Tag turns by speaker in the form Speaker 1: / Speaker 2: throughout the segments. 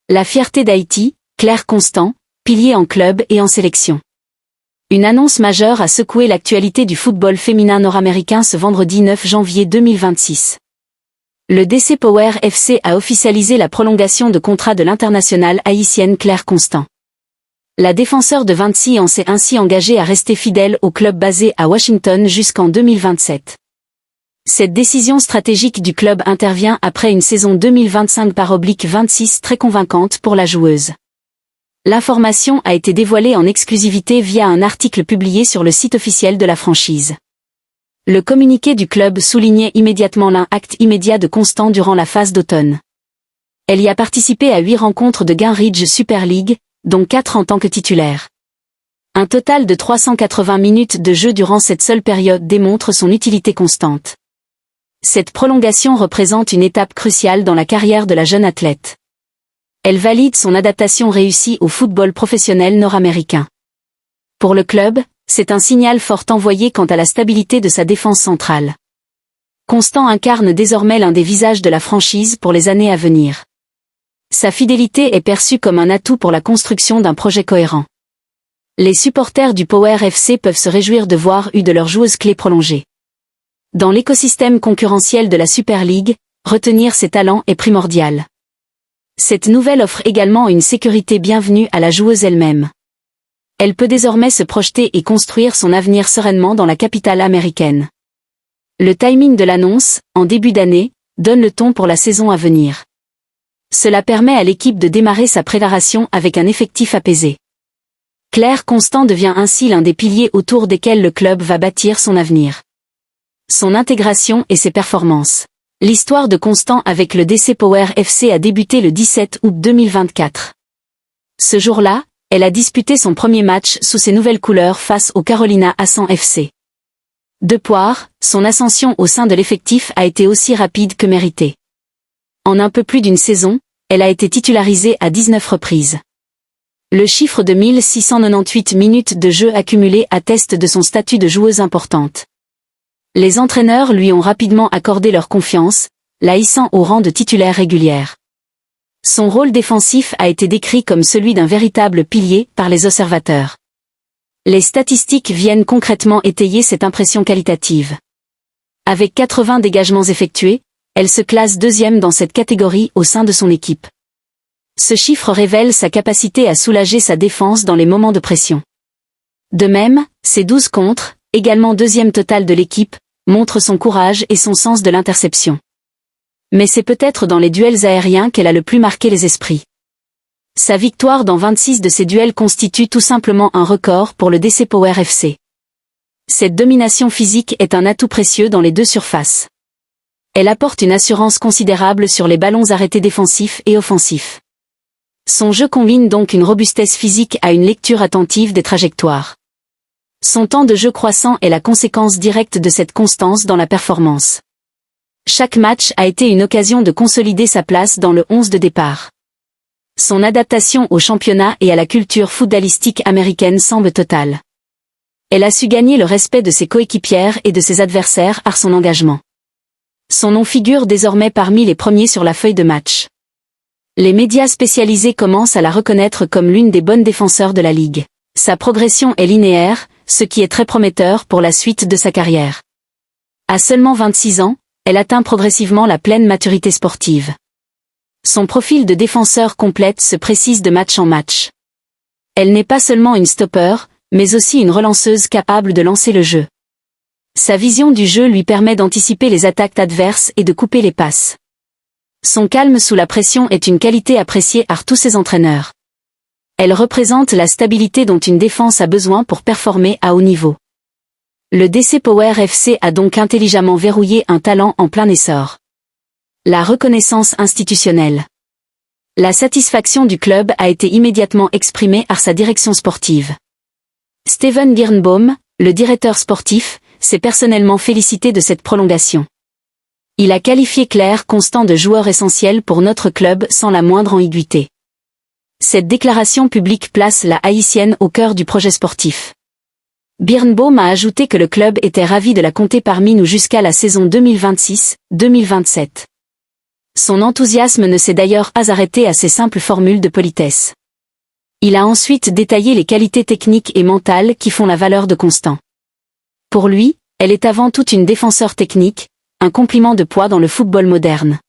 Speaker 1: La fierté d'Haïti, Claire Constant, pilier en club et en sélection. Une annonce majeure a secoué l'actualité du football féminin nord-américain ce vendredi 9 janvier 2026. Le DC Power FC a officialisé la prolongation de contrat de l'internationale haïtienne Claire Constant. La défenseur de 26 ans s'est ainsi engagée à rester fidèle au club basé à Washington jusqu'en 2027. Cette décision stratégique du club intervient après une saison 2025/26 très convaincante pour la joueuse. L'information a été dévoilée en exclusivité via un article publié sur le site officiel de la franchise. Le communiqué du club soulignait immédiatement l'impact immédiat de Constant durant la phase d'automne. Elle y a participé à 8 rencontres de Gainridge Super League, dont 4 en tant que titulaire. Un total de 380 minutes de jeu durant cette seule période démontre son utilité constante. Cette prolongation représente une étape cruciale dans la carrière de la jeune athlète. Elle valide son adaptation réussie au football professionnel nord-américain. Pour le club, c'est un signal fort envoyé quant à la stabilité de sa défense centrale. Constant incarne désormais l'un des visages de la franchise pour les années à venir. Sa fidélité est perçue comme un atout pour la construction d'un projet cohérent. Les supporters du Power FC peuvent se réjouir de voir une de leurs joueuses clés prolongée. Dans l'écosystème concurrentiel de la Super League, retenir ses talents est primordial. Cette nouvelle offre également une sécurité bienvenue à la joueuse elle-même. Elle peut désormais se projeter et construire son avenir sereinement dans la capitale américaine. Le timing de l'annonce, en début d'année, donne le ton pour la saison à venir. Cela permet à l'équipe de démarrer sa préparation avec un effectif apaisé. Claire Constant devient ainsi l'un des piliers autour desquels le club va bâtir son avenir. Son intégration et ses performances. L'histoire de Constant avec le DC Power FC a débuté le 17 août 2024. Ce jour-là, elle a disputé son premier match sous ses nouvelles couleurs face au Carolina Ascent FC. Son ascension au sein de l'effectif a été aussi rapide que méritée. En un peu plus d'une saison, elle a été titularisée à 19 reprises. Le chiffre de 1698 minutes de jeu accumulées atteste de son statut de joueuse importante. Les entraîneurs lui ont rapidement accordé leur confiance, la hissant au rang de titulaire régulière. Son rôle défensif a été décrit comme celui d'un véritable pilier par les observateurs. Les statistiques viennent concrètement étayer cette impression qualitative. Avec 80 dégagements effectués, elle se classe deuxième dans cette catégorie au sein de son équipe. Ce chiffre révèle sa capacité à soulager sa défense dans les moments de pression. De même, ses 12 contres, également deuxième total de l'équipe, montrent son courage et son sens de l'interception. Mais c'est peut-être dans les duels aériens qu'elle a le plus marqué les esprits. Sa victoire dans 26 de ces duels constitue tout simplement un record pour le DC Power FC. Cette domination physique est un atout précieux dans les deux surfaces. Elle apporte une assurance considérable sur les ballons arrêtés défensifs et offensifs. Son jeu combine donc une robustesse physique à une lecture attentive des trajectoires. Son temps de jeu croissant est la conséquence directe de cette constance dans la performance. Chaque match a été une occasion de consolider sa place dans le 11 de départ. Son adaptation au championnat et à la culture footballistique américaine semble totale. Elle a su gagner le respect de ses coéquipières et de ses adversaires par son engagement. Son nom figure désormais parmi les premiers sur la feuille de match. Les médias spécialisés commencent à la reconnaître comme l'une des bonnes défenseurs de la ligue. Sa progression est linéaire, ce qui est très prometteur pour la suite de sa carrière. À seulement 26 ans, elle atteint progressivement la pleine maturité sportive. Son profil de défenseur complète se précise de match en match. Elle n'est pas seulement une stopper, mais aussi une relanceuse capable de lancer le jeu. Sa vision du jeu lui permet d'anticiper les attaques adverses et de couper les passes. Son calme sous la pression est une qualité appréciée par tous ses entraîneurs. Elle représente la stabilité dont une défense a besoin pour performer à haut niveau. Le DC Power FC a donc intelligemment verrouillé un talent en plein essor. La reconnaissance institutionnelle. La satisfaction du club a été immédiatement exprimée par sa direction sportive. Steven Birnbaum, le directeur sportif, s'est personnellement félicité de cette prolongation. Il a qualifié Claire Constant de joueur essentiel pour notre club sans la moindre ambiguïté. Cette déclaration publique place la Haïtienne au cœur du projet sportif. Birnbaum a ajouté que le club était ravi de la compter parmi nous jusqu'à la saison 2026-2027. Son enthousiasme ne s'est d'ailleurs pas arrêté à ces simples formules de politesse. Il a ensuite détaillé les qualités techniques et mentales qui font la valeur de Constant. Pour lui, elle est avant tout une défenseur technique, un compliment de poids dans le football moderne.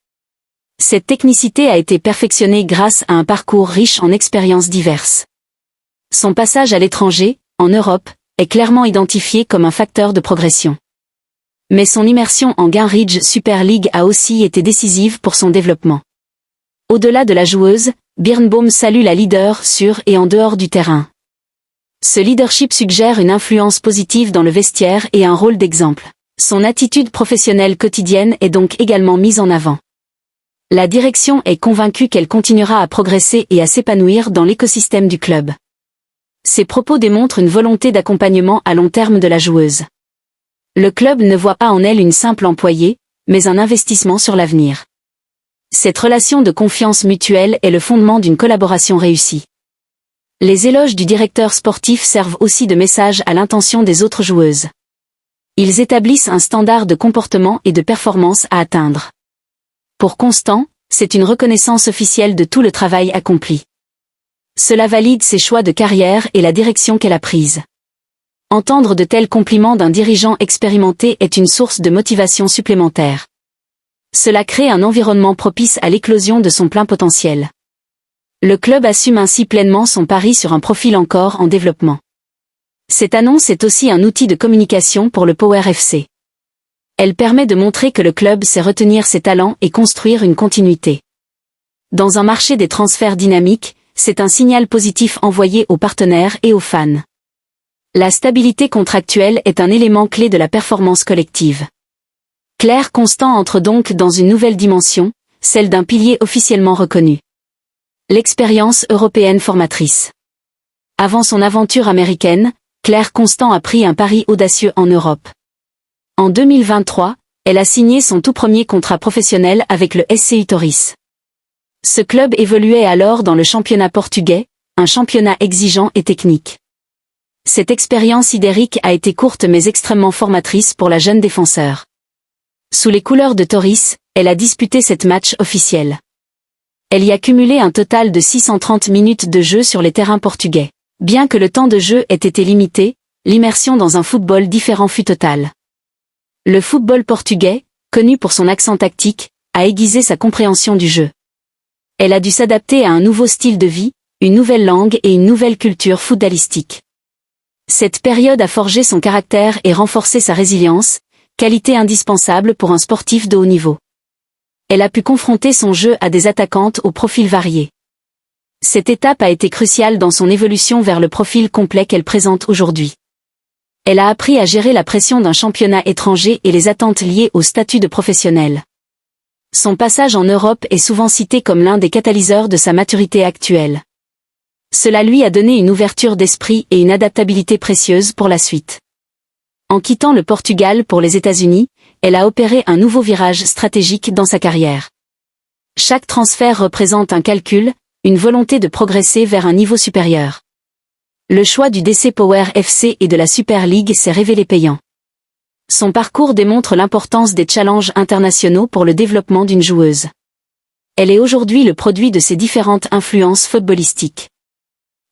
Speaker 1: Cette technicité a été perfectionnée grâce à un parcours riche en expériences diverses. Son passage à l'étranger, en Europe, est clairement identifié comme un facteur de progression. Mais son immersion en Gunridge Super League a aussi été décisive pour son développement. Au-delà de la joueuse, Birnbaum salue la leader sur et en dehors du terrain. Ce leadership suggère une influence positive dans le vestiaire et un rôle d'exemple. Son attitude professionnelle quotidienne est donc également mise en avant. La direction est convaincue qu'elle continuera à progresser et à s'épanouir dans l'écosystème du club. Ces propos démontrent une volonté d'accompagnement à long terme de la joueuse. Le club ne voit pas en elle une simple employée, mais un investissement sur l'avenir. Cette relation de confiance mutuelle est le fondement d'une collaboration réussie. Les éloges du directeur sportif servent aussi de message à l'intention des autres joueuses. Ils établissent un standard de comportement et de performance à atteindre. Pour Constant, c'est une reconnaissance officielle de tout le travail accompli. Cela valide ses choix de carrière et la direction qu'elle a prise. Entendre de tels compliments d'un dirigeant expérimenté est une source de motivation supplémentaire. Cela crée un environnement propice à l'éclosion de son plein potentiel. Le club assume ainsi pleinement son pari sur un profil encore en développement. Cette annonce est aussi un outil de communication pour le Power FC. Elle permet de montrer que le club sait retenir ses talents et construire une continuité. Dans un marché des transferts dynamiques, c'est un signal positif envoyé aux partenaires et aux fans. La stabilité contractuelle est un élément clé de la performance collective. Claire Constant entre donc dans une nouvelle dimension, celle d'un pilier officiellement reconnu. L'expérience européenne formatrice. Avant son aventure américaine, Claire Constant a pris un pari audacieux en Europe. En 2023, elle a signé son tout premier contrat professionnel avec le SCI Toris. Ce club évoluait alors dans le championnat portugais, un championnat exigeant et technique. Cette expérience ibérique a été courte mais extrêmement formatrice pour la jeune défenseur. Sous les couleurs de Toris, elle a disputé 7 matchs officiels. Elle y a cumulé un total de 630 minutes de jeu sur les terrains portugais. Bien que le temps de jeu ait été limité, l'immersion dans un football différent fut totale. Le football portugais, connu pour son accent tactique, a aiguisé sa compréhension du jeu. Elle a dû s'adapter à un nouveau style de vie, une nouvelle langue et une nouvelle culture footballistique. Cette période a forgé son caractère et renforcé sa résilience, qualité indispensable pour un sportif de haut niveau. Elle a pu confronter son jeu à des attaquantes aux profils variés. Cette étape a été cruciale dans son évolution vers le profil complet qu'elle présente aujourd'hui. Elle a appris à gérer la pression d'un championnat étranger et les attentes liées au statut de professionnel. Son passage en Europe est souvent cité comme l'un des catalyseurs de sa maturité actuelle. Cela lui a donné une ouverture d'esprit et une adaptabilité précieuse pour la suite. En quittant le Portugal pour les États-Unis, elle a opéré un nouveau virage stratégique dans sa carrière. Chaque transfert représente un calcul, une volonté de progresser vers un niveau supérieur. Le choix du DC Power FC et de la Super League s'est révélé payant. Son parcours démontre l'importance des challenges internationaux pour le développement d'une joueuse. Elle est aujourd'hui le produit de ses différentes influences footballistiques.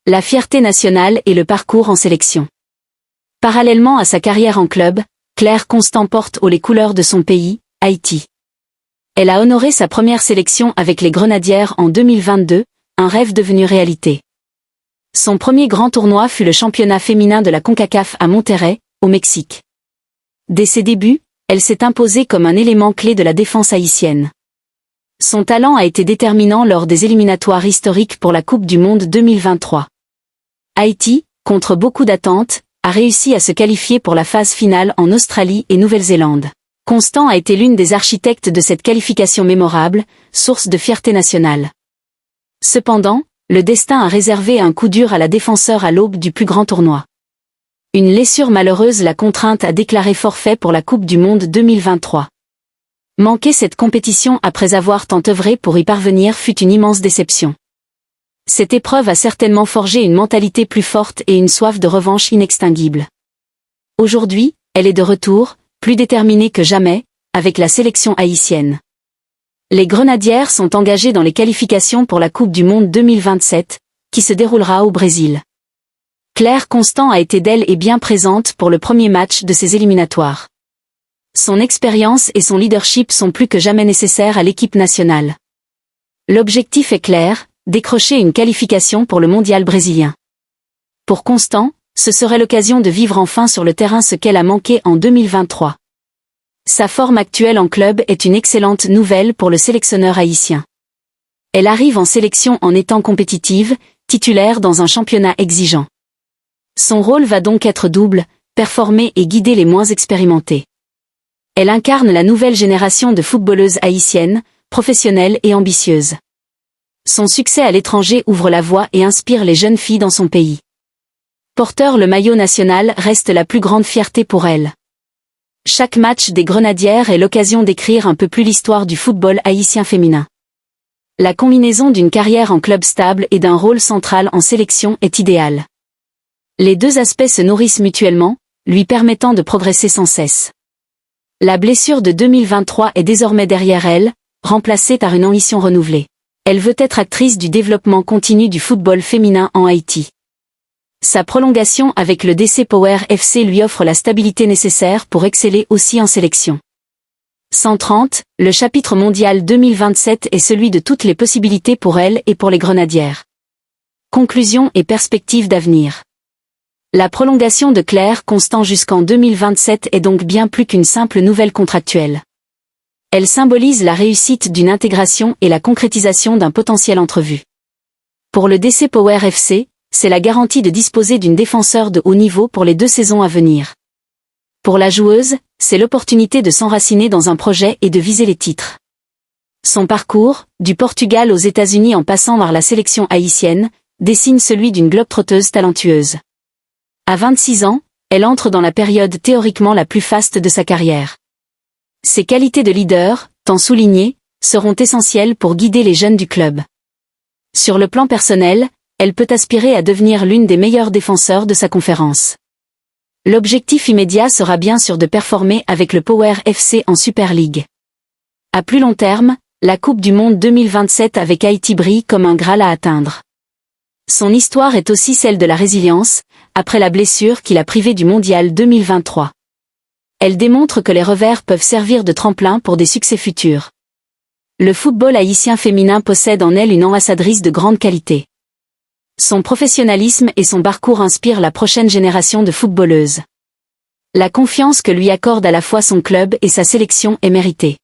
Speaker 1: La fierté nationale et le parcours en sélection. Parallèlement à sa carrière en club, Claire Constant porte haut les couleurs de son pays, Haïti. Elle a honoré sa première sélection avec les Grenadières en 2022, un rêve devenu réalité. Son premier grand tournoi fut le championnat féminin de la CONCACAF à Monterrey, au Mexique. Dès ses débuts, elle s'est imposée comme un élément clé de la défense haïtienne. Son talent a été déterminant lors des éliminatoires historiques pour la Coupe du Monde 2023. Haïti, contre beaucoup d'attentes, a réussi à se qualifier pour la phase finale en Australie et Nouvelle-Zélande. Constant a été l'une des architectes de cette qualification mémorable, source de fierté nationale. Cependant, le destin a réservé un coup dur à la défenseur à l'aube du plus grand tournoi. Une blessure malheureuse l'a contrainte à déclarer forfait pour la Coupe du Monde 2023. Manquer cette compétition après avoir tant œuvré pour y parvenir fut une immense déception. Cette épreuve a certainement forgé une mentalité plus forte et une soif de revanche inextinguible. Aujourd'hui, elle est de retour, plus déterminée que jamais, avec la sélection haïtienne. Les Grenadières sont engagées dans les qualifications pour la Coupe du Monde 2027, qui se déroulera au Brésil. Claire Constant a été d'elle et bien présente pour le premier match de ces éliminatoires. Son expérience et son leadership sont plus que jamais nécessaires à l'équipe nationale. L'objectif est clair, décrocher une qualification pour le mondial brésilien. Pour Constant, ce serait l'occasion de vivre enfin sur le terrain ce qu'elle a manqué en 2023. Sa forme actuelle en club est une excellente nouvelle pour le sélectionneur haïtien. Elle arrive en sélection en étant compétitive, titulaire dans un championnat exigeant. Son rôle va donc être double, performer et guider les moins expérimentés. Elle incarne la nouvelle génération de footballeuses haïtiennes, professionnelles et ambitieuses. Son succès à l'étranger ouvre la voie et inspire les jeunes filles dans son pays. Porteur le maillot national reste la plus grande fierté pour elle. Chaque match des Grenadières est l'occasion d'écrire un peu plus l'histoire du football haïtien féminin. La combinaison d'une carrière en club stable et d'un rôle central en sélection est idéale. Les deux aspects se nourrissent mutuellement, lui permettant de progresser sans cesse. La blessure de 2023 est désormais derrière elle, remplacée par une ambition renouvelée. Elle veut être actrice du développement continu du football féminin en Haïti. Sa prolongation avec le DC Power FC lui offre la stabilité nécessaire pour exceller aussi en sélection. 130, le chapitre mondial 2027 est celui de toutes les possibilités pour elle et pour les Grenadières. Conclusion et perspectives d'avenir. La prolongation de Claire Constant jusqu'en 2027 est donc bien plus qu'une simple nouvelle contractuelle. Elle symbolise la réussite d'une intégration et la concrétisation d'un potentiel entrevu. Pour le DC Power FC, c'est la garantie de disposer d'une défenseur de haut niveau pour les 2 saisons à venir. Pour la joueuse, c'est l'opportunité de s'enraciner dans un projet et de viser les titres. Son parcours, du Portugal aux États-Unis en passant par la sélection haïtienne, dessine celui d'une globe-trotteuse talentueuse. À 26 ans, elle entre dans la période théoriquement la plus faste de sa carrière. Ses qualités de leader, tant soulignées, seront essentielles pour guider les jeunes du club. Sur le plan personnel, elle peut aspirer à devenir l'une des meilleures défenseurs de sa conférence. L'objectif immédiat sera bien sûr de performer avec le Power FC en Super League. À plus long terme, la Coupe du Monde 2027 avec Haïti brille comme un Graal à atteindre. Son histoire est aussi celle de la résilience, après la blessure qui l'a privée du Mondial 2023. Elle démontre que les revers peuvent servir de tremplin pour des succès futurs. Le football haïtien féminin possède en elle une ambassadrice de grande qualité. Son professionnalisme et son parcours inspirent la prochaine génération de footballeuses. La confiance que lui accorde à la fois son club et sa sélection est méritée.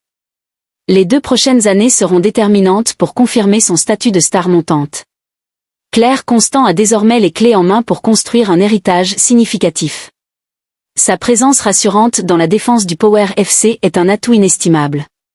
Speaker 1: Les 2 prochaines années seront déterminantes pour confirmer son statut de star montante. Claire Constant a désormais les clés en main pour construire un héritage significatif. Sa présence rassurante dans la défense du Power FC est un atout inestimable.